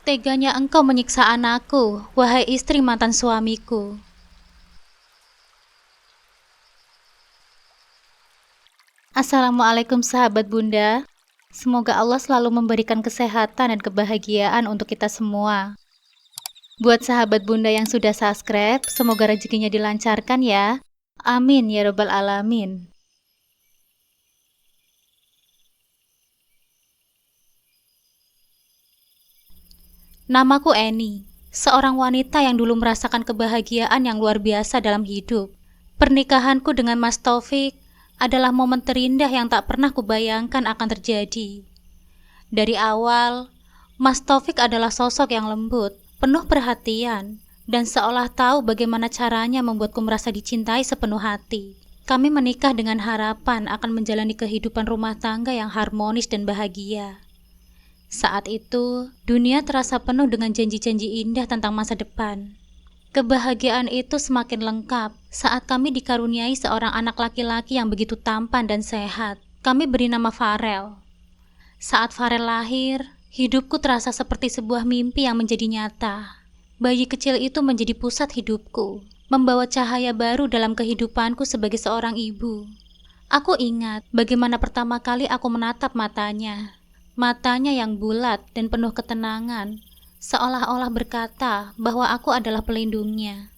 Teganya engkau menyiksa anakku, wahai istri mantan suamiku. Assalamualaikum sahabat Bunda. Semoga Allah selalu memberikan kesehatan dan kebahagiaan untuk kita semua. Buat sahabat Bunda yang sudah subscribe, semoga rezekinya dilancarkan ya. Amin ya robbal alamin. Namaku Eni, seorang wanita yang dulu merasakan kebahagiaan yang luar biasa dalam hidup. Pernikahanku dengan Mas Taufik adalah momen terindah yang tak pernah kubayangkan akan terjadi. Dari awal, Mas Taufik adalah sosok yang lembut, penuh perhatian, dan seolah tahu bagaimana caranya membuatku merasa dicintai sepenuh hati. Kami menikah dengan harapan akan menjalani kehidupan rumah tangga yang harmonis dan bahagia. Saat itu, dunia terasa penuh dengan janji-janji indah tentang masa depan. Kebahagiaan itu semakin lengkap saat kami dikaruniai seorang anak laki-laki yang begitu tampan dan sehat. Kami beri nama Farel. Saat Farel lahir, hidupku terasa seperti sebuah mimpi yang menjadi nyata. Bayi kecil itu menjadi pusat hidupku, membawa cahaya baru dalam kehidupanku sebagai seorang ibu. Aku ingat bagaimana pertama kali aku menatap matanya. Matanya yang bulat dan penuh ketenangan, seolah-olah berkata bahwa aku adalah pelindungnya.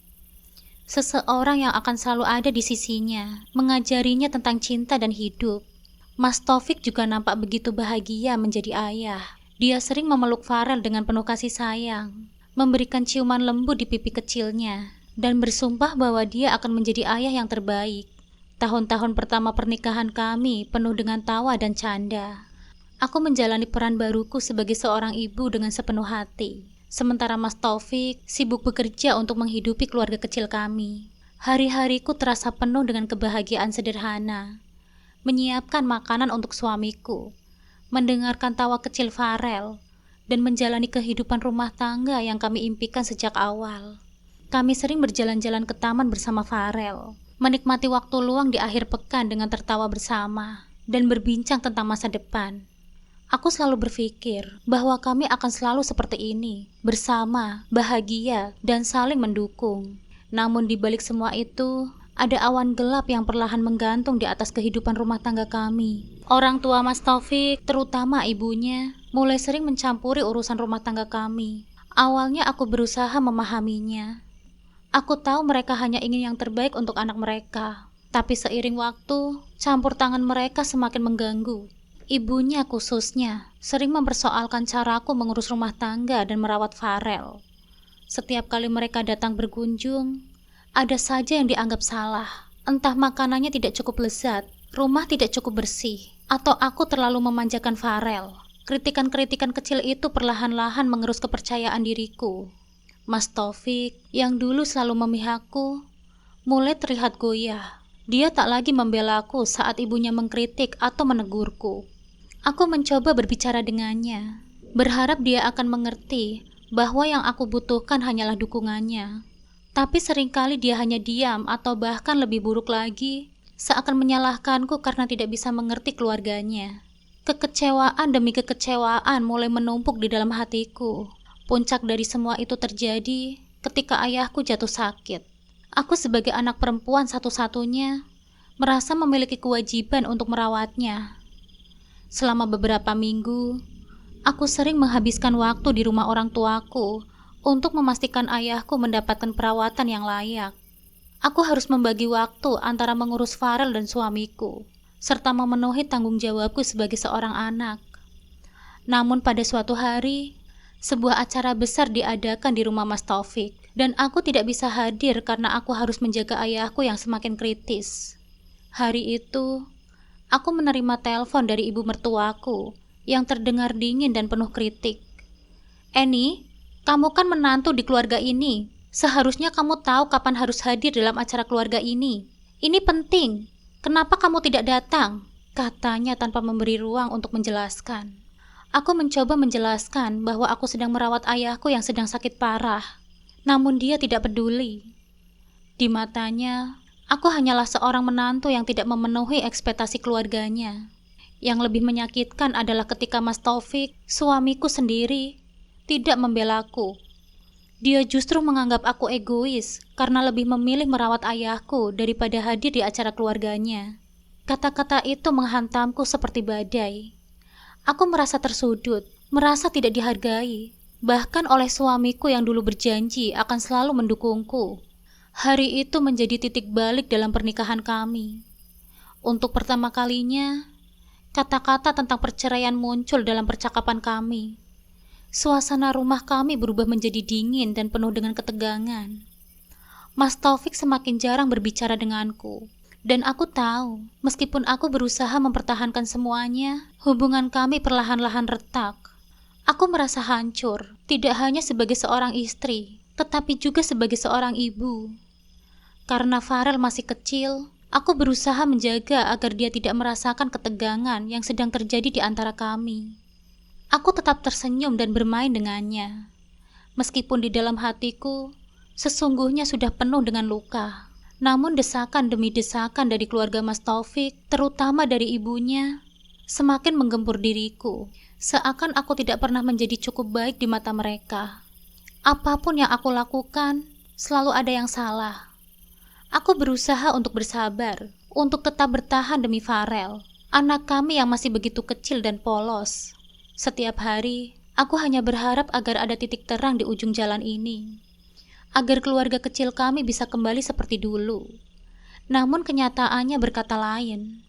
Seseorang yang akan selalu ada di sisinya, mengajarinya tentang cinta dan hidup. Mas Taufik juga nampak begitu bahagia menjadi ayah. Dia sering memeluk Farel dengan penuh kasih sayang, memberikan ciuman lembut di pipi kecilnya, dan bersumpah bahwa dia akan menjadi ayah yang terbaik. Tahun-tahun pertama pernikahan kami penuh dengan tawa dan canda. Aku menjalani peran baruku sebagai seorang ibu dengan sepenuh hati. Sementara Mas Taufik sibuk bekerja untuk menghidupi keluarga kecil kami. Hari-hariku terasa penuh dengan kebahagiaan sederhana. Menyiapkan makanan untuk suamiku, mendengarkan tawa kecil Farel, dan menjalani kehidupan rumah tangga yang kami impikan sejak awal. Kami sering berjalan-jalan ke taman bersama Farel, menikmati waktu luang di akhir pekan dengan tertawa bersama, dan berbincang tentang masa depan. Aku selalu berpikir bahwa kami akan selalu seperti ini, bersama, bahagia, dan saling mendukung. Namun di balik semua itu, ada awan gelap yang perlahan menggantung di atas kehidupan rumah tangga kami. Orang tua Mas Taufik, terutama ibunya, mulai sering mencampuri urusan rumah tangga kami. Awalnya aku berusaha memahaminya. Aku tahu mereka hanya ingin yang terbaik untuk anak mereka. Tapi seiring waktu, campur tangan mereka semakin mengganggu. Ibunya khususnya sering mempersoalkan caraku mengurus rumah tangga dan merawat Farel. Setiap kali mereka datang berkunjung, ada saja yang dianggap salah. Entah makanannya tidak cukup lezat, rumah tidak cukup bersih, atau aku terlalu memanjakan Farel. Kritikan-kritikan kecil itu perlahan-lahan mengerus kepercayaan diriku. Mas Taufik yang dulu selalu memihakku, mulai terlihat goyah. Dia tak lagi membelaku saat ibunya mengkritik atau menegurku. Aku mencoba berbicara dengannya, berharap dia akan mengerti bahwa yang aku butuhkan hanyalah dukungannya. Tapi seringkali dia hanya diam atau bahkan lebih buruk lagi, seakan menyalahkanku karena tidak bisa mengerti keluarganya. Kekecewaan demi kekecewaan mulai menumpuk di dalam hatiku. Puncak dari semua itu terjadi ketika ayahku jatuh sakit. Aku sebagai anak perempuan satu-satunya merasa memiliki kewajiban untuk merawatnya. Selama beberapa minggu, aku sering menghabiskan waktu di rumah orang tuaku untuk memastikan ayahku mendapatkan perawatan yang layak. Aku harus membagi waktu antara mengurus Farel dan suamiku, serta memenuhi tanggung jawabku sebagai seorang anak. Namun pada suatu hari, sebuah acara besar diadakan di rumah Mas Taufik, dan aku tidak bisa hadir karena aku harus menjaga ayahku yang semakin kritis. Hari itu, aku menerima telepon dari ibu mertuaku yang terdengar dingin dan penuh kritik. "Eni, kamu kan menantu di keluarga ini. Seharusnya kamu tahu kapan harus hadir dalam acara keluarga ini. Ini penting. Kenapa kamu tidak datang?" katanya tanpa memberi ruang untuk menjelaskan. Aku mencoba menjelaskan bahwa aku sedang merawat ayahku yang sedang sakit parah. Namun dia tidak peduli. Di matanya, aku hanyalah seorang menantu yang tidak memenuhi ekspektasi keluarganya. Yang lebih menyakitkan adalah ketika Mas Taufik, suamiku sendiri, tidak membelaku. Dia justru menganggap aku egois karena lebih memilih merawat ayahku daripada hadir di acara keluarganya. Kata-kata itu menghantamku seperti badai. Aku merasa tersudut, merasa tidak dihargai, bahkan oleh suamiku yang dulu berjanji akan selalu mendukungku. Hari itu menjadi titik balik dalam pernikahan kami. Untuk pertama kalinya, kata-kata tentang perceraian muncul dalam percakapan kami. Suasana rumah kami berubah menjadi dingin dan penuh dengan ketegangan. Mas Taufik semakin jarang berbicara denganku. Dan aku tahu, meskipun aku berusaha mempertahankan semuanya, hubungan kami perlahan-lahan retak. Aku merasa hancur, tidak hanya sebagai seorang istri, tetapi juga sebagai seorang ibu. Karena Farel masih kecil, aku berusaha menjaga agar dia tidak merasakan ketegangan yang sedang terjadi di antara kami. Aku tetap tersenyum dan bermain dengannya. Meskipun di dalam hatiku, sesungguhnya sudah penuh dengan luka. Namun desakan demi desakan dari keluarga Mas Taufik, terutama dari ibunya, semakin menggempur diriku. Seakan aku tidak pernah menjadi cukup baik di mata mereka. Apapun yang aku lakukan, selalu ada yang salah. Aku berusaha untuk bersabar, untuk tetap bertahan demi Farel, anak kami yang masih begitu kecil dan polos. Setiap hari, aku hanya berharap agar ada titik terang di ujung jalan ini. Agar keluarga kecil kami bisa kembali seperti dulu. Namun kenyataannya berkata lain.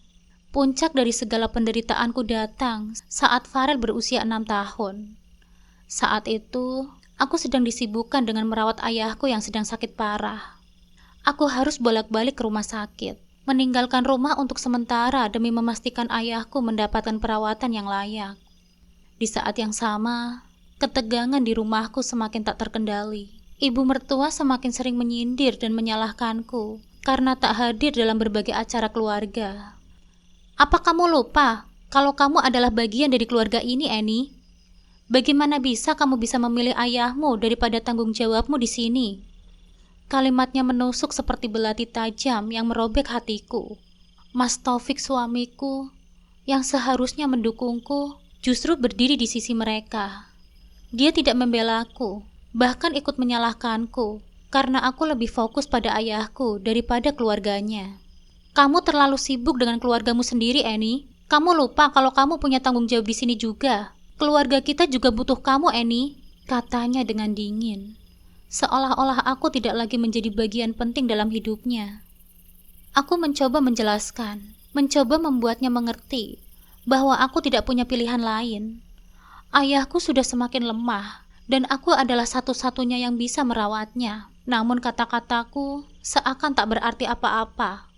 Puncak dari segala penderitaanku datang saat Farel berusia 6 tahun. Saat itu, aku sedang disibukkan dengan merawat ayahku yang sedang sakit parah. Aku harus bolak-balik ke rumah sakit, meninggalkan rumah untuk sementara demi memastikan ayahku mendapatkan perawatan yang layak. Di saat yang sama, ketegangan di rumahku semakin tak terkendali. Ibu mertua semakin sering menyindir dan menyalahkanku karena tak hadir dalam berbagai acara keluarga. Apa kamu lupa kalau kamu adalah bagian dari keluarga ini, Annie? Bagaimana bisa kamu bisa memilih ayahmu daripada tanggung jawabmu di sini? Kalimatnya menusuk seperti belati tajam yang merobek hatiku. Mas Taufik suamiku, yang seharusnya mendukungku, justru berdiri di sisi mereka. Dia tidak membelaku, bahkan ikut menyalahkanku, karena aku lebih fokus pada ayahku daripada keluarganya. Kamu terlalu sibuk dengan keluargamu sendiri, Annie. Kamu lupa kalau kamu punya tanggung jawab di sini juga. Keluarga kita juga butuh kamu, Annie, katanya dengan dingin. Seolah-olah aku tidak lagi menjadi bagian penting dalam hidupnya. Aku mencoba menjelaskan, mencoba membuatnya mengerti bahwa aku tidak punya pilihan lain. Ayahku sudah semakin lemah, dan aku adalah satu-satunya yang bisa merawatnya. Namun kata-kataku seakan tak berarti apa-apa.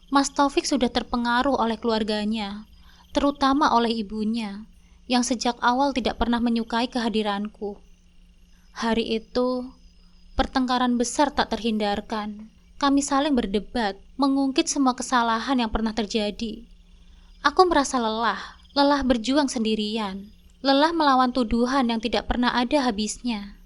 Mas Taufik sudah terpengaruh oleh keluarganya, terutama oleh ibunya, yang sejak awal tidak pernah menyukai kehadiranku. Hari itu, pertengkaran besar tak terhindarkan. Kami saling berdebat, mengungkit semua kesalahan yang pernah terjadi. Aku merasa lelah berjuang sendirian, lelah melawan tuduhan yang tidak pernah ada habisnya.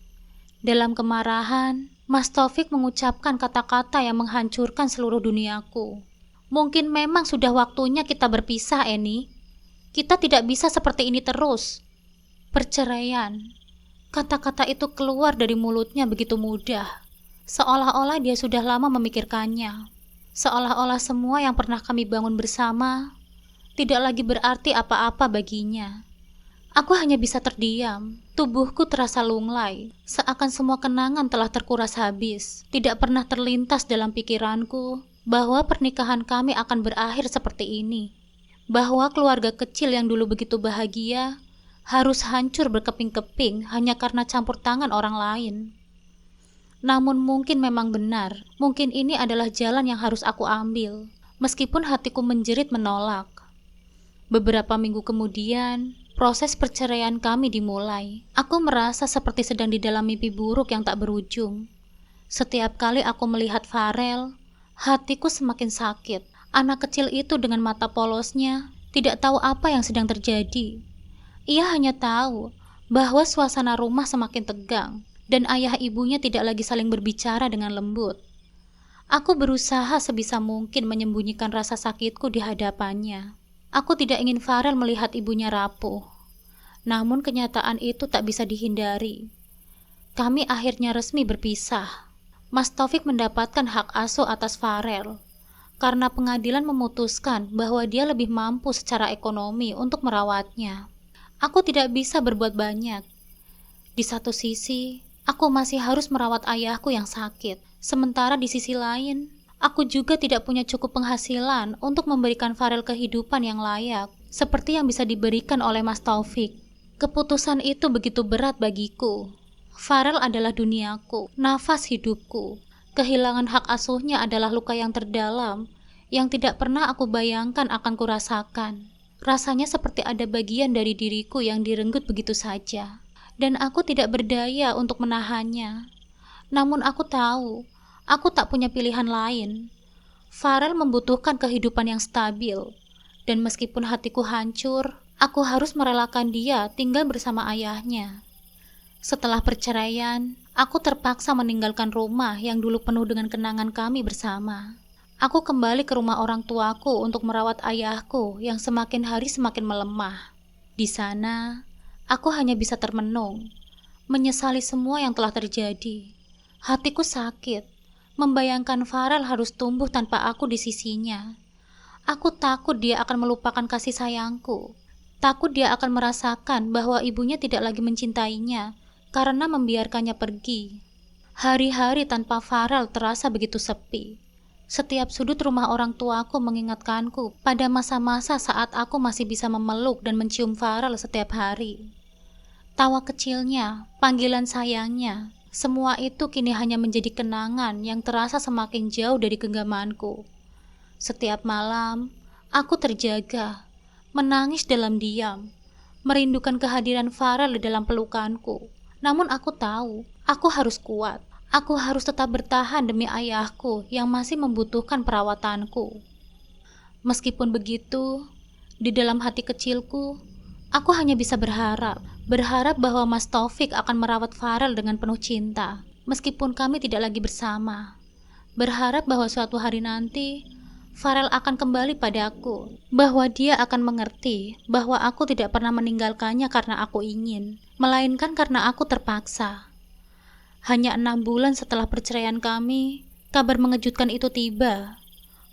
Dalam kemarahan, Mas Taufik mengucapkan kata-kata yang menghancurkan seluruh duniaku. Mungkin memang sudah waktunya kita berpisah, Annie. Kita tidak bisa seperti ini terus. Perceraian. Kata-kata itu keluar dari mulutnya begitu mudah. Seolah-olah dia sudah lama memikirkannya. Seolah-olah semua yang pernah kami bangun bersama tidak lagi berarti apa-apa baginya. Aku hanya bisa terdiam. Tubuhku terasa lunglai, seakan semua kenangan telah terkuras habis. Tidak pernah terlintas dalam pikiranku bahwa pernikahan kami akan berakhir seperti ini. Bahwa keluarga kecil yang dulu begitu bahagia harus hancur berkeping-keping hanya karena campur tangan orang lain. Namun mungkin memang benar, mungkin ini adalah jalan yang harus aku ambil, meskipun hatiku menjerit menolak. Beberapa minggu kemudian, proses perceraian kami dimulai. Aku merasa seperti sedang di dalam mimpi buruk yang tak berujung. Setiap kali aku melihat Farel, hatiku semakin sakit. Anak kecil itu dengan mata polosnya tidak tahu apa yang sedang terjadi. Ia hanya tahu bahwa suasana rumah semakin tegang dan ayah ibunya tidak lagi saling berbicara dengan lembut. Aku berusaha sebisa mungkin menyembunyikan rasa sakitku di hadapannya. Aku tidak ingin Farel melihat ibunya rapuh. Namun kenyataan itu tak bisa dihindari. Kami akhirnya resmi berpisah. Mas Taufik mendapatkan hak asuh atas Farel karena pengadilan memutuskan bahwa dia lebih mampu secara ekonomi untuk merawatnya. Aku tidak bisa berbuat banyak. Di satu sisi, aku masih harus merawat ayahku yang sakit. Sementara di sisi lain, aku juga tidak punya cukup penghasilan untuk memberikan Farel kehidupan yang layak, seperti yang bisa diberikan oleh Mas Taufik. Keputusan itu begitu berat bagiku. Farel adalah duniaku, nafas hidupku. Kehilangan hak asuhnya adalah luka yang terdalam, yang tidak pernah aku bayangkan akan kurasakan. Rasanya seperti ada bagian dari diriku yang direnggut begitu saja, dan aku tidak berdaya untuk menahannya. Namun aku tahu, aku tak punya pilihan lain. Farel membutuhkan kehidupan yang stabil, dan meskipun hatiku hancur, aku harus merelakan dia tinggal bersama ayahnya. Setelah perceraian, aku terpaksa meninggalkan rumah yang dulu penuh dengan kenangan kami bersama. Aku kembali ke rumah orang tuaku untuk merawat ayahku yang semakin hari semakin melemah. Di sana, aku hanya bisa termenung, menyesali semua yang telah terjadi. Hatiku sakit, membayangkan Farel harus tumbuh tanpa aku di sisinya. Aku takut dia akan melupakan kasih sayangku. Takut dia akan merasakan bahwa ibunya tidak lagi mencintainya karena membiarkannya pergi. Hari-hari tanpa Farel terasa begitu sepi. Setiap sudut rumah orang tuaku mengingatkanku pada masa-masa saat aku masih bisa memeluk dan mencium Farel setiap hari. Tawa kecilnya, panggilan sayangnya, semua itu kini hanya menjadi kenangan yang terasa semakin jauh dari genggamanku. Setiap malam, aku terjaga, menangis dalam diam, merindukan kehadiran Farel di dalam pelukanku. Namun aku tahu, aku harus kuat. Aku harus tetap bertahan demi ayahku yang masih membutuhkan perawatanku. Meskipun begitu, di dalam hati kecilku, aku hanya bisa berharap bahwa Mas Taufik akan merawat Farel dengan penuh cinta, meskipun kami tidak lagi bersama. Berharap bahwa suatu hari nanti, Farel akan kembali padaku, bahwa dia akan mengerti bahwa aku tidak pernah meninggalkannya karena aku ingin, melainkan karena aku terpaksa. Hanya 6 bulan setelah perceraian kami, kabar mengejutkan itu tiba.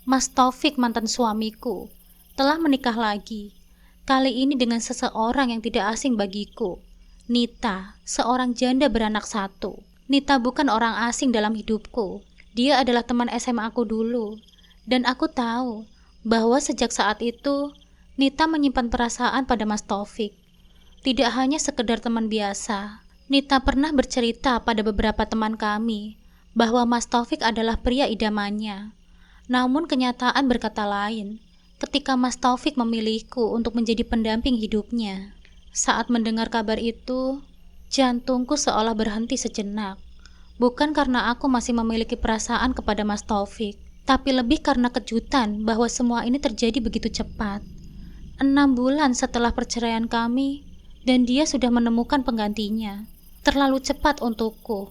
Mas Taufik, mantan suamiku, telah menikah lagi. Kali ini dengan seseorang yang tidak asing bagiku. Nita, seorang janda beranak 1. Nita bukan orang asing dalam hidupku. Dia adalah teman SMA aku dulu. Dan aku tahu bahwa sejak saat itu, Nita menyimpan perasaan pada Mas Taufik. Tidak hanya sekedar teman biasa. Nita pernah bercerita pada beberapa teman kami bahwa Mas Taufik adalah pria idamannya. Namun kenyataan berkata lain ketika Mas Taufik memilihku untuk menjadi pendamping hidupnya. Saat mendengar kabar itu, jantungku seolah berhenti sejenak. Bukan karena aku masih memiliki perasaan kepada Mas Taufik, tapi lebih karena kejutan bahwa semua ini terjadi begitu cepat. 6 bulan setelah perceraian kami, dan dia sudah menemukan penggantinya. Terlalu cepat untukku,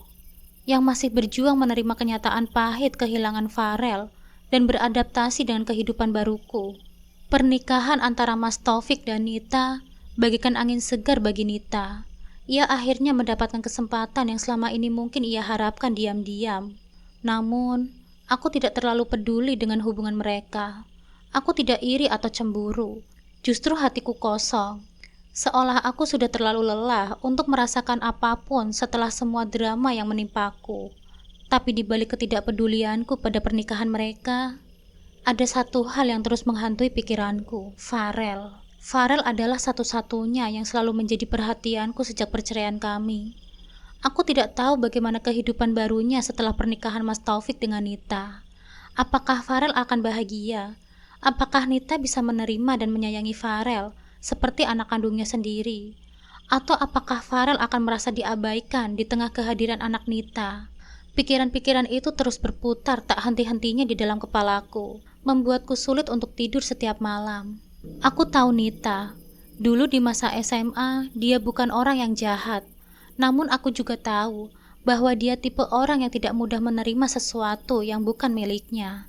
yang masih berjuang menerima kenyataan pahit kehilangan Farel dan beradaptasi dengan kehidupan baruku. Pernikahan antara Mas Taufik dan Nita bagaikan angin segar bagi Nita. Ia akhirnya mendapatkan kesempatan yang selama ini mungkin ia harapkan diam-diam. Namun, aku tidak terlalu peduli dengan hubungan mereka. Aku tidak iri atau cemburu. Justru hatiku kosong. Seolah aku sudah terlalu lelah untuk merasakan apapun setelah semua drama yang menimpaku. Tapi di balik ketidakpedulianku pada pernikahan mereka, ada satu hal yang terus menghantui pikiranku, Farel. Farel adalah satu-satunya yang selalu menjadi perhatianku sejak perceraian kami. Aku tidak tahu bagaimana kehidupan barunya setelah pernikahan Mas Taufik dengan Nita. Apakah Farel akan bahagia? Apakah Nita bisa menerima dan menyayangi Farel seperti anak kandungnya sendiri? Atau apakah Farel akan merasa diabaikan di tengah kehadiran anak Nita? Pikiran-pikiran itu terus berputar tak henti-hentinya di dalam kepalaku, membuatku sulit untuk tidur setiap malam. Aku tahu Nita. Dulu di masa SMA, dia bukan orang yang jahat. Namun aku juga tahu bahwa dia tipe orang yang tidak mudah menerima sesuatu yang bukan miliknya.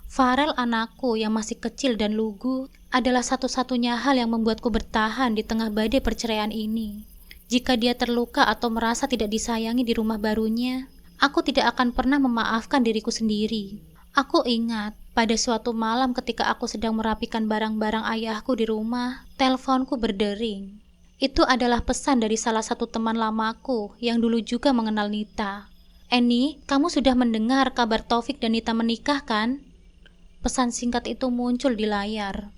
Farel anakku yang masih kecil dan lugu adalah satu-satunya hal yang membuatku bertahan di tengah badai perceraian ini. Jika dia terluka atau merasa tidak disayangi di rumah barunya, aku tidak akan pernah memaafkan diriku sendiri. Aku ingat pada suatu malam ketika aku sedang merapikan barang-barang ayahku di rumah, teleponku berdering. Itu adalah pesan dari salah satu teman lamaku yang dulu juga mengenal Nita. "Eni, kamu sudah mendengar kabar Taufik dan Nita menikah kan?" Pesan singkat itu muncul di layar.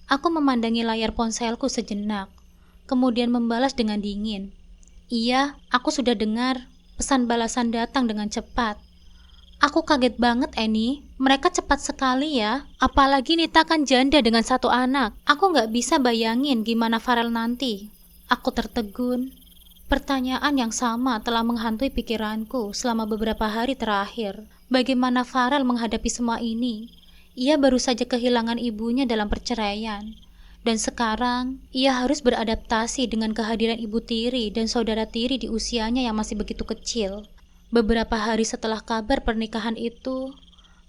Aku memandangi layar ponselku sejenak, kemudian membalas dengan dingin. "Iya, aku sudah dengar." Pesan balasan datang dengan cepat. "Aku kaget banget, Eni. Mereka cepat sekali ya. Apalagi Nita kan janda dengan satu anak. Aku nggak bisa bayangin gimana Farel nanti." Aku tertegun. Pertanyaan yang sama telah menghantui pikiranku selama beberapa hari terakhir. Bagaimana Farel menghadapi semua ini? Ia baru saja kehilangan ibunya dalam perceraian. Dan sekarang, ia harus beradaptasi dengan kehadiran ibu tiri dan saudara tiri di usianya yang masih begitu kecil. Beberapa hari setelah kabar pernikahan itu,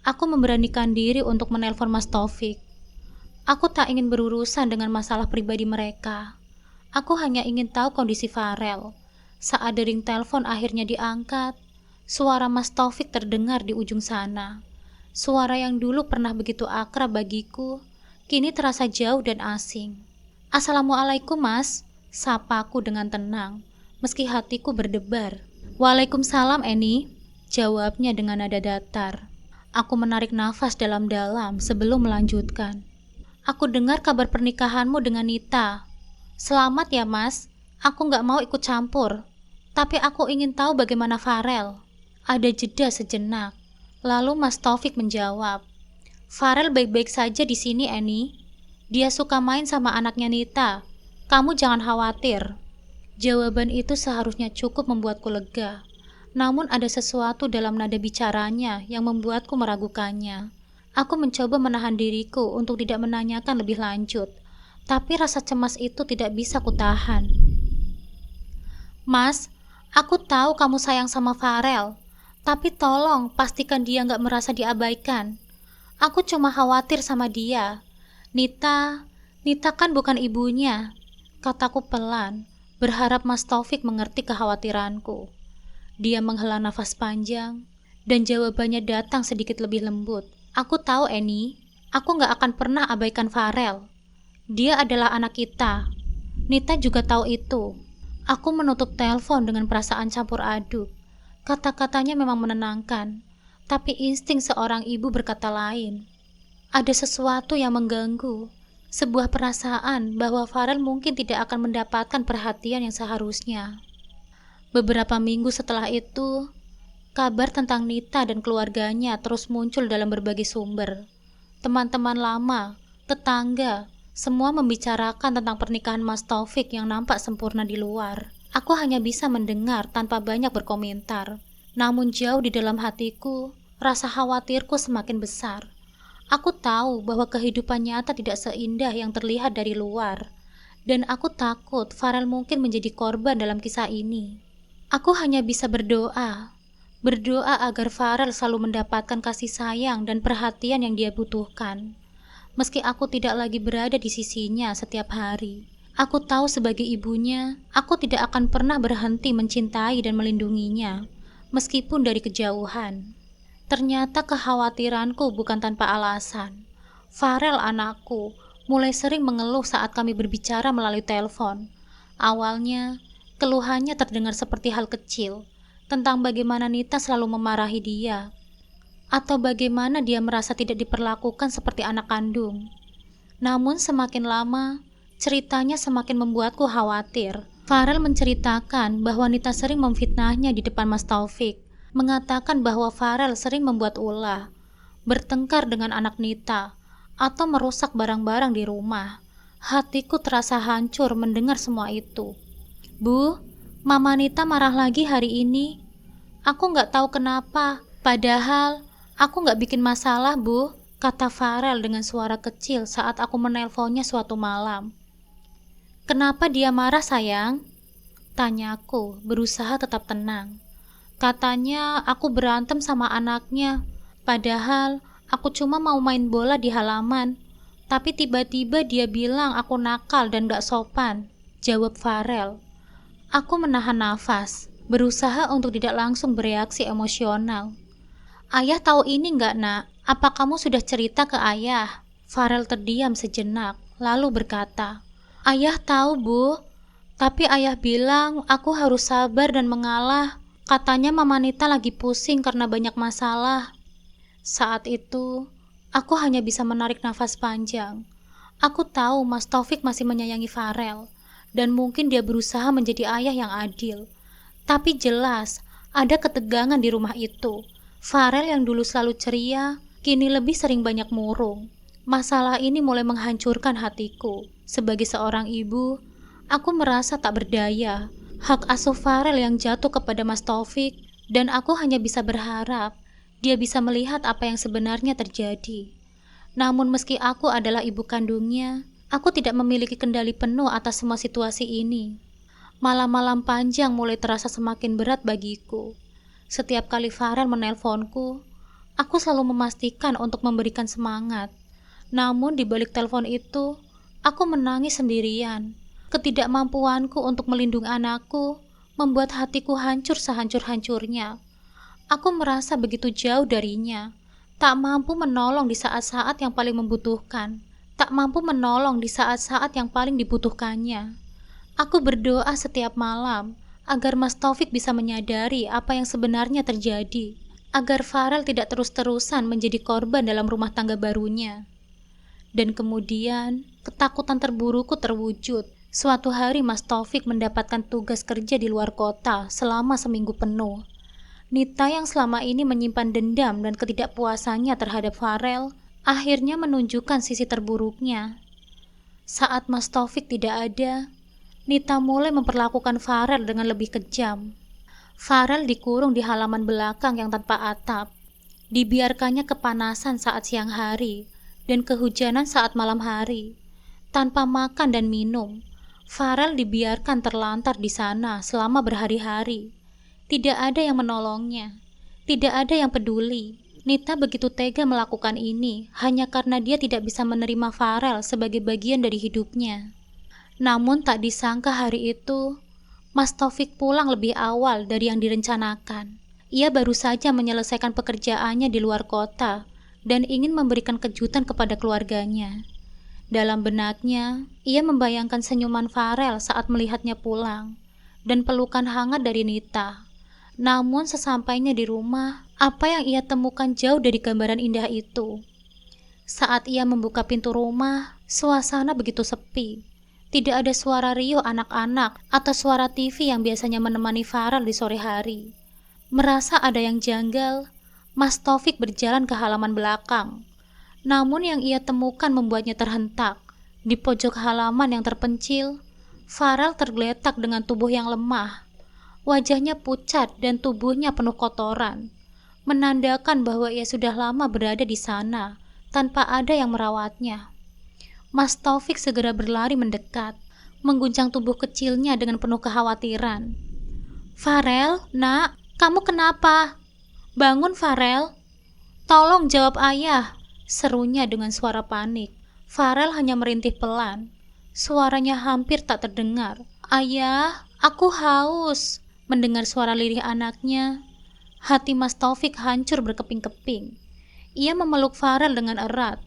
aku memberanikan diri untuk menelpon Mas Taufik. Aku tak ingin berurusan dengan masalah pribadi mereka. Aku hanya ingin tahu kondisi Farel. Saat dering telepon akhirnya diangkat, suara Mas Taufik terdengar di ujung sana. Suara yang dulu pernah begitu akrab bagiku, kini terasa jauh dan asing. "Assalamualaikum, Mas," sapaku dengan tenang, meski hatiku berdebar. "Waalaikumsalam, Eni," jawabnya dengan nada datar. Aku menarik nafas dalam-dalam sebelum melanjutkan. "Aku dengar kabar pernikahanmu dengan Nita. Selamat ya, Mas. Aku nggak mau ikut campur. Tapi aku ingin tahu bagaimana Farel." Ada jeda sejenak. Lalu Mas Taufik menjawab, "Farel baik-baik saja di sini, Eni. Dia suka main sama anaknya Nita. Kamu jangan khawatir." Jawaban itu seharusnya cukup membuatku lega. Namun ada sesuatu dalam nada bicaranya yang membuatku meragukannya. Aku mencoba menahan diriku untuk tidak menanyakan lebih lanjut. Tapi rasa cemas itu tidak bisa kutahan. "Mas, aku tahu kamu sayang sama Farel. Tapi tolong pastikan dia nggak merasa diabaikan. Aku cuma khawatir sama dia. Nita kan bukan ibunya," kataku pelan, berharap Mas Taufik mengerti kekhawatiranku. Dia menghela nafas panjang, dan jawabannya datang sedikit lebih lembut. "Aku tahu, Eni. Aku nggak akan pernah abaikan Farel. Dia adalah anak kita. Nita juga tahu itu." Aku menutup telepon dengan perasaan campur aduk. Kata-katanya memang menenangkan, tapi insting seorang ibu berkata lain. Ada sesuatu yang mengganggu, sebuah perasaan bahwa Farel mungkin tidak akan mendapatkan perhatian yang seharusnya. Beberapa minggu setelah itu, kabar tentang Nita dan keluarganya terus muncul dalam berbagai sumber. Teman-teman lama, tetangga, semua membicarakan tentang pernikahan Mas Taufik yang nampak sempurna di luar. Aku hanya bisa mendengar tanpa banyak berkomentar. Namun jauh di dalam hatiku, rasa khawatirku semakin besar. Aku tahu bahwa kehidupan nyata tidak seindah yang terlihat dari luar. Dan aku takut Farel mungkin menjadi korban dalam kisah ini. Aku hanya bisa berdoa. Berdoa agar Farel selalu mendapatkan kasih sayang dan perhatian yang dia butuhkan. Meski aku tidak lagi berada di sisinya setiap hari. Aku tahu sebagai ibunya, aku tidak akan pernah berhenti mencintai dan melindunginya, meskipun dari kejauhan. Ternyata kekhawatiranku bukan tanpa alasan. Farel anakku mulai sering mengeluh saat kami berbicara melalui telepon. Awalnya, keluhannya terdengar seperti hal kecil, tentang bagaimana Nita selalu memarahi dia, atau bagaimana dia merasa tidak diperlakukan seperti anak kandung. Namun semakin lama, ceritanya semakin membuatku khawatir. Farel menceritakan bahwa Nita sering memfitnahnya di depan Mas Taufik, mengatakan bahwa Farel sering membuat ulah, bertengkar dengan anak Nita, atau merusak barang-barang di rumah. Hatiku terasa hancur mendengar semua itu. "Bu, Mama Nita marah lagi hari ini. Aku nggak tahu kenapa, padahal aku nggak bikin masalah, Bu," kata Farel dengan suara kecil saat aku menelponnya suatu malam. "Kenapa dia marah, sayang?" tanyaku, berusaha tetap tenang. "Katanya aku berantem sama anaknya, padahal Aku cuma mau main bola di halaman. Tapi tiba-tiba dia bilang aku nakal dan gak sopan, jawab Farel. Aku menahan nafas, berusaha untuk tidak langsung bereaksi emosional. Ayah tahu ini nggak, Nak? Apa kamu sudah cerita ke ayah? Farel terdiam sejenak, lalu berkata, Ayah tahu, Bu. Tapi ayah bilang aku harus sabar dan mengalah. Katanya Mama Nita lagi pusing karena banyak masalah. Saat itu, aku hanya bisa menarik nafas panjang. Aku tahu Mas Taufik masih menyayangi Farel, dan mungkin dia berusaha menjadi ayah yang adil. Tapi jelas, ada ketegangan di rumah itu. Farel yang dulu selalu ceria, kini lebih sering banyak murung. Masalah ini mulai menghancurkan hatiku. Sebagai seorang ibu, aku merasa tak berdaya. Hak asuh Farel yang jatuh kepada Mas Taufik, dan aku hanya bisa berharap dia bisa melihat apa yang sebenarnya terjadi. Namun meski aku adalah ibu kandungnya, aku tidak memiliki kendali penuh atas semua situasi ini. Malam-malam panjang mulai terasa semakin berat bagiku. Setiap kali Farel menelponku, aku selalu memastikan untuk memberikan semangat. Namun di balik telepon itu, aku menangis sendirian. Ketidakmampuanku untuk melindungi anakku membuat hatiku hancur sehancur-hancurnya. Aku merasa begitu jauh darinya, tak mampu menolong di saat-saat yang paling membutuhkan, tak mampu menolong di saat-saat yang paling dibutuhkannya. Aku berdoa setiap malam agar Mas Taufik bisa menyadari apa yang sebenarnya terjadi, agar Farel tidak terus-terusan menjadi korban dalam rumah tangga barunya. Dan kemudian, ketakutan terburukku terwujud. Suatu hari Mas Taufik mendapatkan tugas kerja di luar kota selama seminggu penuh. Nita yang selama ini menyimpan dendam dan ketidakpuasannya terhadap Farel, akhirnya menunjukkan sisi terburuknya. Saat Mas Taufik tidak ada, Nita mulai memperlakukan Farel dengan lebih kejam. Farel dikurung di halaman belakang yang tanpa atap. Dibiarkannya kepanasan saat siang hari dan kehujanan saat malam hari. Tanpa makan dan minum, Farel dibiarkan terlantar di sana selama berhari-hari. Tidak ada yang menolongnya, tidak ada yang peduli. Nita begitu tega melakukan ini hanya karena dia tidak bisa menerima Farel sebagai bagian dari hidupnya. Namun tak disangka hari itu, Mas Taufik pulang lebih awal dari yang direncanakan. Ia baru saja menyelesaikan pekerjaannya di luar kota dan ingin memberikan kejutan kepada keluarganya. Dalam benaknya, ia membayangkan senyuman Farel saat melihatnya pulang dan pelukan hangat dari Nita. Namun sesampainya di rumah, apa yang ia temukan jauh dari gambaran indah itu. Saat ia membuka pintu rumah, suasana begitu sepi. Tidak ada suara riuh anak-anak atau suara TV yang biasanya menemani Farel di sore hari. Merasa ada yang janggal, Mas Taufik berjalan ke halaman belakang. Namun yang ia temukan membuatnya terhentak. Di pojok halaman yang terpencil, Farel tergeletak dengan tubuh yang lemah. Wajahnya pucat dan tubuhnya penuh kotoran, menandakan bahwa ia sudah lama berada di sana tanpa ada yang merawatnya. Mas Taufik segera berlari mendekat, mengguncang tubuh kecilnya dengan penuh kekhawatiran. Farel, nak, kamu kenapa? Bangun, Farel. Tolong jawab ayah, serunya dengan suara panik. Farel hanya merintih pelan. Suaranya hampir tak terdengar. Ayah, aku haus. Mendengar suara lirih anaknya, hati Mas Taufik hancur berkeping-keping. Ia memeluk Farel dengan erat,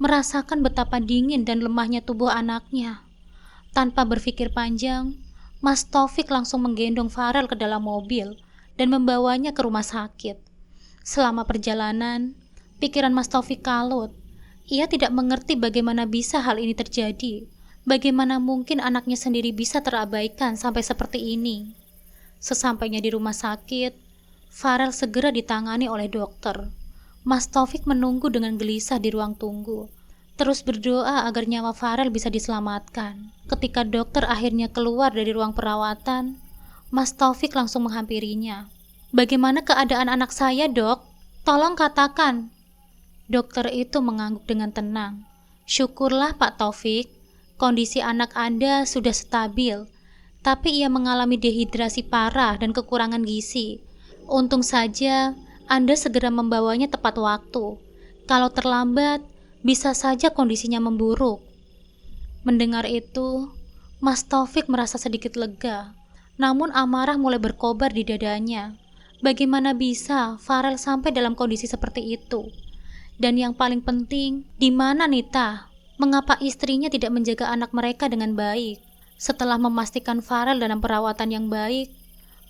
merasakan betapa dingin dan lemahnya tubuh anaknya. Tanpa berpikir panjang, Mas Taufik langsung menggendong Farel ke dalam mobil dan membawanya ke rumah sakit. Selama perjalanan, pikiran Mas Taufik kalut. Ia tidak mengerti bagaimana bisa hal ini terjadi. Bagaimana mungkin anaknya sendiri bisa terabaikan sampai seperti ini. Sesampainya di rumah sakit, Farel segera ditangani oleh dokter. Mas Taufik menunggu dengan gelisah di ruang tunggu, terus berdoa agar nyawa Farel bisa diselamatkan. Ketika dokter akhirnya keluar dari ruang perawatan, Mas Taufik langsung menghampirinya. Bagaimana keadaan anak saya, Dok? Tolong katakan. Dokter itu mengangguk dengan tenang. Syukurlah Pak Taufik, kondisi anak Anda sudah stabil. Tapi ia mengalami dehidrasi parah dan kekurangan gizi. Untung saja Anda segera membawanya tepat waktu. Kalau terlambat, bisa saja kondisinya memburuk. Mendengar itu, Mas Taufik merasa sedikit lega, namun amarah mulai berkobar di dadanya. Bagaimana bisa Farel sampai dalam kondisi seperti itu? Dan yang paling penting, di mana Nita? Mengapa istrinya tidak menjaga anak mereka dengan baik? Setelah memastikan Farel dalam perawatan yang baik,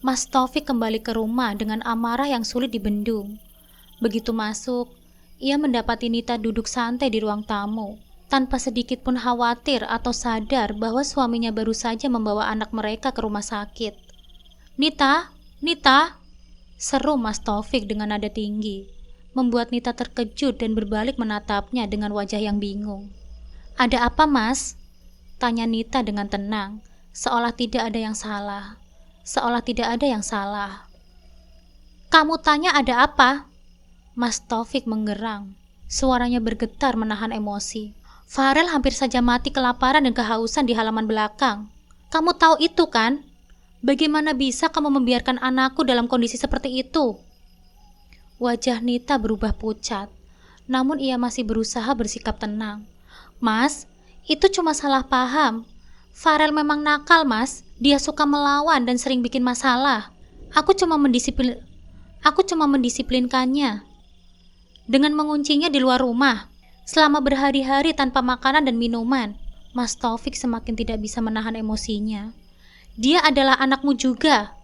Mas Taufik kembali ke rumah dengan amarah yang sulit dibendung. Begitu masuk, ia mendapati Nita duduk santai di ruang tamu, tanpa sedikit pun khawatir atau sadar bahwa suaminya baru saja membawa anak mereka ke rumah sakit. "Nita, Nita!" seru Mas Taufik dengan nada tinggi, membuat Nita terkejut dan berbalik menatapnya dengan wajah yang bingung. "Ada apa, Mas?" tanya Nita dengan tenang, seolah tidak ada yang salah. "Kamu tanya ada apa?" Mas Taufik menggerang. Suaranya bergetar menahan emosi. "Farel hampir saja mati kelaparan dan kehausan di halaman belakang. Kamu tahu itu kan? Bagaimana bisa kamu membiarkan anakku dalam kondisi seperti itu?" Wajah Nita berubah pucat, namun ia masih berusaha bersikap tenang. "Mas, itu cuma salah paham. Farel memang nakal, Mas. Dia suka melawan dan sering bikin masalah. Aku cuma mendisiplinkannya dengan menguncinya di luar rumah selama berhari-hari tanpa makanan dan minuman." Mas Taufik semakin tidak bisa menahan emosinya. Dia adalah anakmu juga,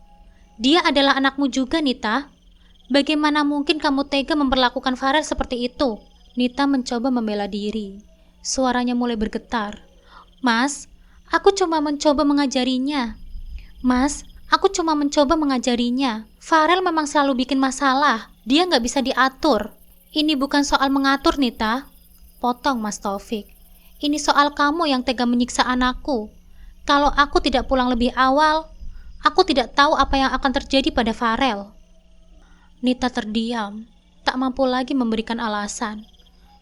Nita. Bagaimana mungkin kamu tega memperlakukan Farel seperti itu?" Nita mencoba membela diri. Suaranya mulai bergetar. "Mas, aku cuma mencoba mengajarinya. Farel memang selalu bikin masalah. Dia nggak bisa diatur." "Ini bukan soal mengatur, Nita," potong Mas Taufik. "Ini soal kamu yang tega menyiksa anakku. Kalau aku tidak pulang lebih awal, aku tidak tahu apa yang akan terjadi pada Farel." Nita terdiam, tak mampu lagi memberikan alasan.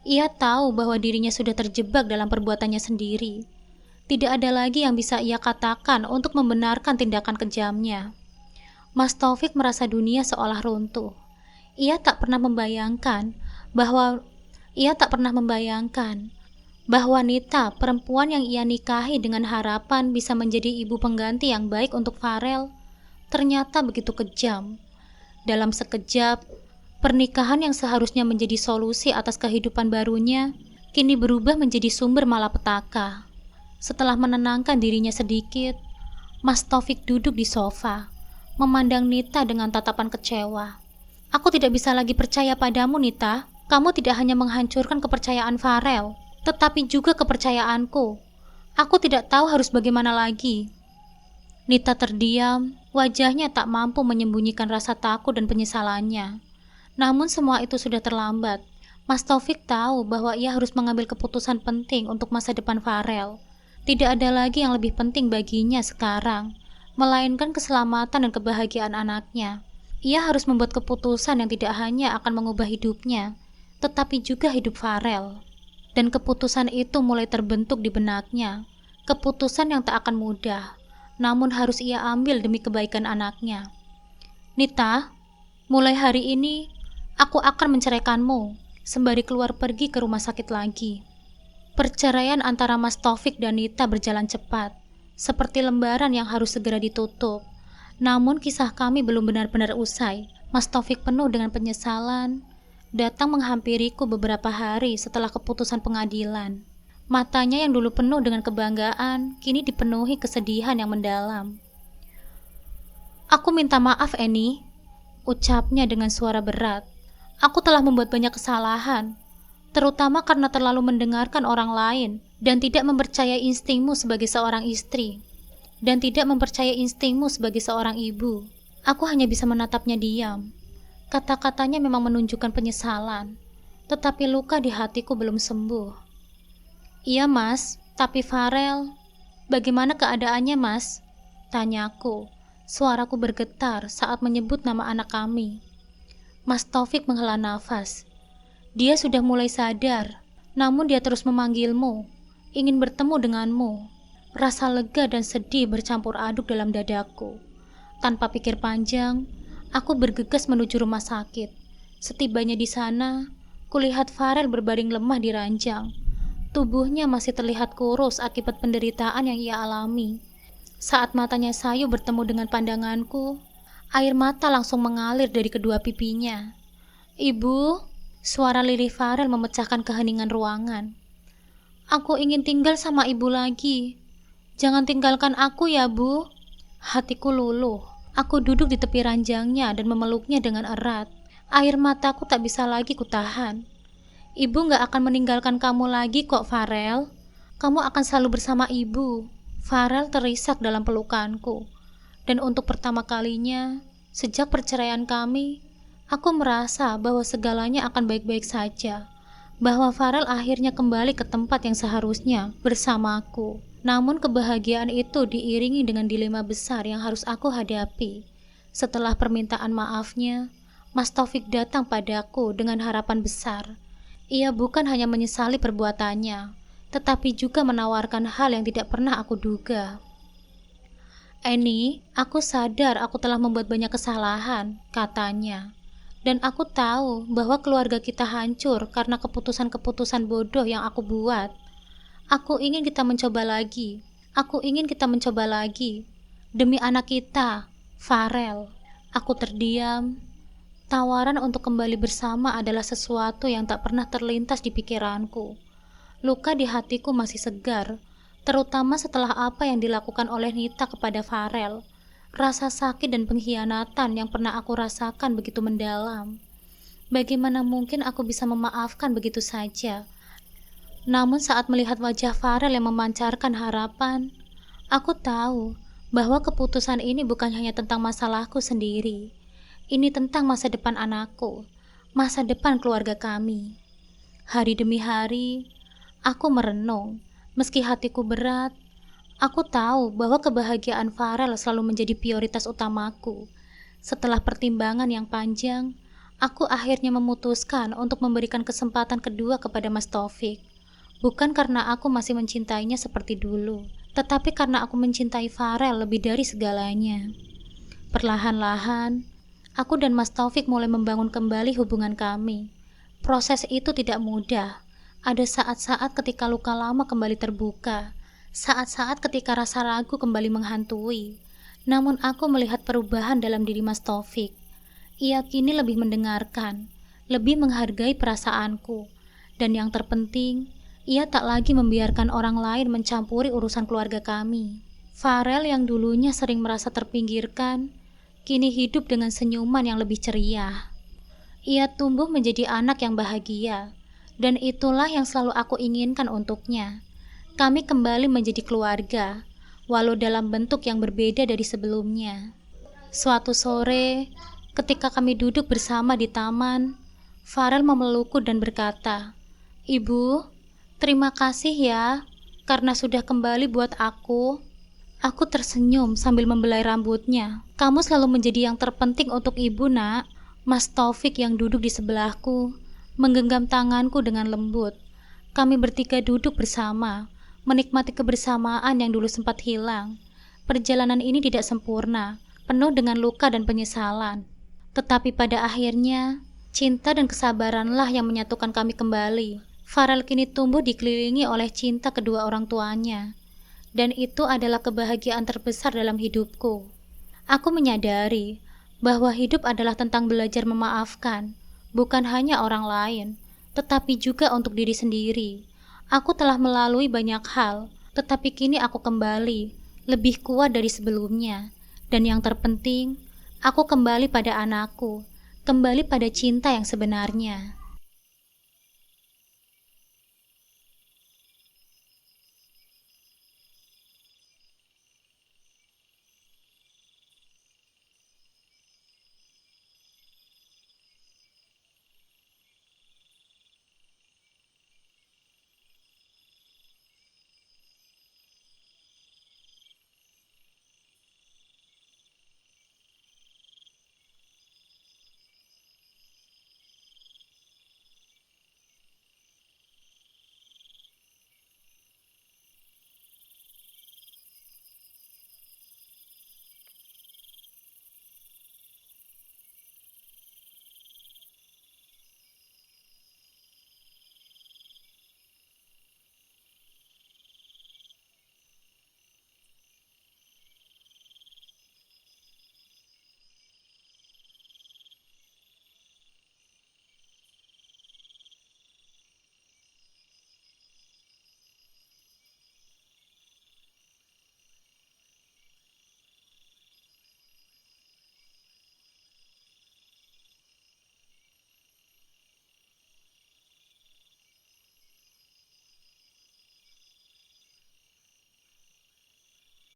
Ia tahu bahwa dirinya sudah terjebak dalam perbuatannya sendiri. Tidak ada lagi yang bisa ia katakan untuk membenarkan tindakan kejamnya. Mas Taufik merasa dunia seolah runtuh. Ia tak pernah membayangkan bahwa Nita, perempuan yang ia nikahi dengan harapan bisa menjadi ibu pengganti yang baik untuk Farel, ternyata begitu kejam. Dalam sekejap, pernikahan yang seharusnya menjadi solusi atas kehidupan barunya, kini berubah menjadi sumber malapetaka. Setelah menenangkan dirinya sedikit, Mas Taufik duduk di sofa, memandang Nita dengan tatapan kecewa. "Aku tidak bisa lagi percaya padamu, Nita. Kamu tidak hanya menghancurkan kepercayaan Farel, tetapi juga kepercayaanku. Aku tidak tahu harus bagaimana lagi." Nita terdiam, wajahnya tak mampu menyembunyikan rasa takut dan penyesalannya. Namun semua itu sudah terlambat. Mas Taufik tahu bahwa ia harus mengambil keputusan penting untuk masa depan Farel. Tidak ada lagi yang lebih penting baginya sekarang, melainkan keselamatan dan kebahagiaan anaknya. Ia harus membuat keputusan yang tidak hanya akan mengubah hidupnya, tetapi juga hidup Farel. Dan keputusan itu mulai terbentuk di benaknya. Keputusan yang tak akan mudah, namun harus ia ambil demi kebaikan anaknya. "Nita, mulai hari ini, aku akan menceraikanmu," sembari keluar pergi ke rumah sakit lagi. Perceraian antara Mas Taufik dan Nita berjalan cepat, seperti lembaran yang harus segera ditutup. Namun kisah kami belum benar-benar usai. Mas Taufik penuh dengan penyesalan datang menghampiriku beberapa hari setelah keputusan pengadilan. Matanya yang dulu penuh dengan kebanggaan, kini dipenuhi kesedihan yang mendalam. "Aku minta maaf, Eni," ucapnya dengan suara berat. "Aku telah membuat banyak kesalahan, terutama karena terlalu mendengarkan orang lain dan tidak mempercayai instingmu sebagai seorang istri. Ibu." Aku hanya bisa menatapnya diam. Kata-katanya memang menunjukkan penyesalan, tetapi luka di hatiku belum sembuh. "Iya, Mas, tapi Farel, bagaimana keadaannya, Mas?" tanyaku. Suaraku bergetar saat menyebut nama anak kami. Mas Taufik menghela nafas. "Dia sudah mulai sadar, namun dia terus memanggilmu, ingin bertemu denganmu." Rasa lega dan sedih bercampur aduk dalam dadaku. Tanpa pikir panjang, aku bergegas menuju rumah sakit. Setibanya di sana, Kulihat Farel berbaring lemah di ranjang. Tubuhnya masih terlihat kurus akibat penderitaan yang ia alami. Saat matanya sayu bertemu dengan pandanganku, air mata langsung mengalir dari kedua pipinya. "Ibu," suara lirih Farel memecahkan keheningan ruangan. "Aku ingin tinggal sama ibu lagi. Jangan tinggalkan aku ya, Bu." Hatiku luluh. Aku duduk di tepi ranjangnya dan memeluknya dengan erat. Air mataku tak bisa lagi kutahan. "Ibu gak akan meninggalkan kamu lagi kok, Farel. Kamu akan selalu bersama ibu." Farel terisak dalam pelukanku. Dan untuk pertama kalinya, sejak perceraian kami, aku merasa bahwa segalanya akan baik-baik saja. Bahwa Farel akhirnya kembali ke tempat yang seharusnya bersamaku. Namun kebahagiaan itu diiringi dengan dilema besar yang harus aku hadapi. Setelah permintaan maafnya, Mas Taufik datang padaku dengan harapan besar. Ia bukan hanya menyesali perbuatannya, tetapi juga menawarkan hal yang tidak pernah aku duga. "Eni, aku sadar aku telah membuat banyak kesalahan," katanya. "Dan aku tahu bahwa keluarga kita hancur karena keputusan-keputusan bodoh yang aku buat. Aku ingin kita mencoba lagi. Aku ingin kita mencoba lagi. Demi anak kita, Farel." Aku terdiam. Tawaran untuk kembali bersama adalah sesuatu yang tak pernah terlintas di pikiranku. Luka di hatiku masih segar, terutama setelah apa yang dilakukan oleh Nita kepada Farel. Rasa sakit dan pengkhianatan yang pernah aku rasakan begitu mendalam. Bagaimana mungkin aku bisa memaafkan begitu saja? Namun saat melihat wajah Farel yang memancarkan harapan, aku tahu bahwa keputusan ini bukan hanya tentang masalahku sendiri. Ini tentang masa depan anakku, masa depan keluarga kami. Hari demi hari, aku merenung. Meski hatiku berat, aku tahu bahwa kebahagiaan Farel selalu menjadi prioritas utamaku. Setelah pertimbangan yang panjang, aku akhirnya memutuskan untuk memberikan kesempatan kedua kepada Mas Taufik. Bukan karena aku masih mencintainya seperti dulu, tetapi karena aku mencintai Farel lebih dari segalanya. Perlahan-lahan, aku dan Mas Taufik mulai membangun kembali hubungan kami. Proses itu tidak mudah. Ada saat-saat ketika luka lama kembali terbuka, saat-saat ketika rasa ragu kembali menghantui. Namun aku melihat perubahan dalam diri Mas Taufik. Ia kini lebih mendengarkan, lebih menghargai perasaanku, dan yang terpenting, ia tak lagi membiarkan orang lain mencampuri urusan keluarga kami. Farel yang dulunya sering merasa terpinggirkan, kini hidup dengan senyuman yang lebih ceria. Ia tumbuh menjadi anak yang bahagia, dan itulah yang selalu aku inginkan untuknya. Kami kembali menjadi keluarga, walau dalam bentuk yang berbeda dari sebelumnya. Suatu sore, ketika kami duduk bersama di taman, Farel memelukku dan berkata, "Ibu, terima kasih ya, karena sudah kembali buat aku." Aku tersenyum sambil membelai rambutnya. "Kamu selalu menjadi yang terpenting untuk ibu, Nak." Mas Taufik yang duduk di sebelahku menggenggam tanganku dengan lembut. Kami bertiga duduk bersama, menikmati kebersamaan yang dulu sempat hilang. Perjalanan ini tidak sempurna, penuh dengan luka dan penyesalan. Tetapi pada akhirnya, cinta dan kesabaranlah yang menyatukan kami kembali. Farel kini tumbuh dikelilingi oleh cinta kedua orang tuanya. Dan itu adalah kebahagiaan terbesar dalam hidupku. Aku menyadari bahwa hidup adalah tentang belajar memaafkan, bukan hanya orang lain, tetapi juga untuk diri sendiri. Aku telah melalui banyak hal, tetapi kini aku kembali, lebih kuat dari sebelumnya. Dan yang terpenting, aku kembali pada anakku, kembali pada cinta yang sebenarnya.